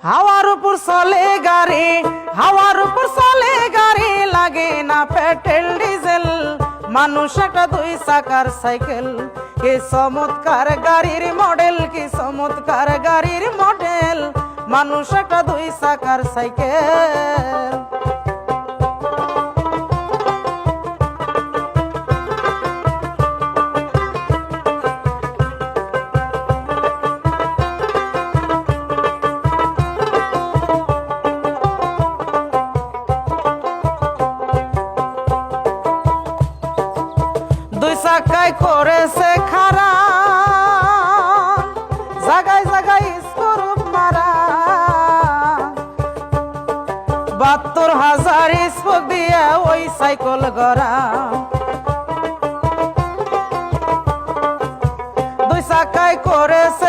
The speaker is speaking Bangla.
হাওয়ার উপর চলে গাড়ি, হাওয়ার উপর চলে গাড়ি, লাগে না পেট্রোল ডিজেল। মানুষ একটা দুই চাকার সাইকেল, কি চমৎকার গাড়ির মডেল, কি চমৎকার গাড়ির মডেল। মানুষ একটা দুই চাকার সাইকেল। দুই চাকায় করেছে খারা, জাগায় জাগায় স্কোপ মারা। ৭২,০০০ স্পোক দিয়ে ওই সাইকেল গড়া। দুই চাকায় করেছে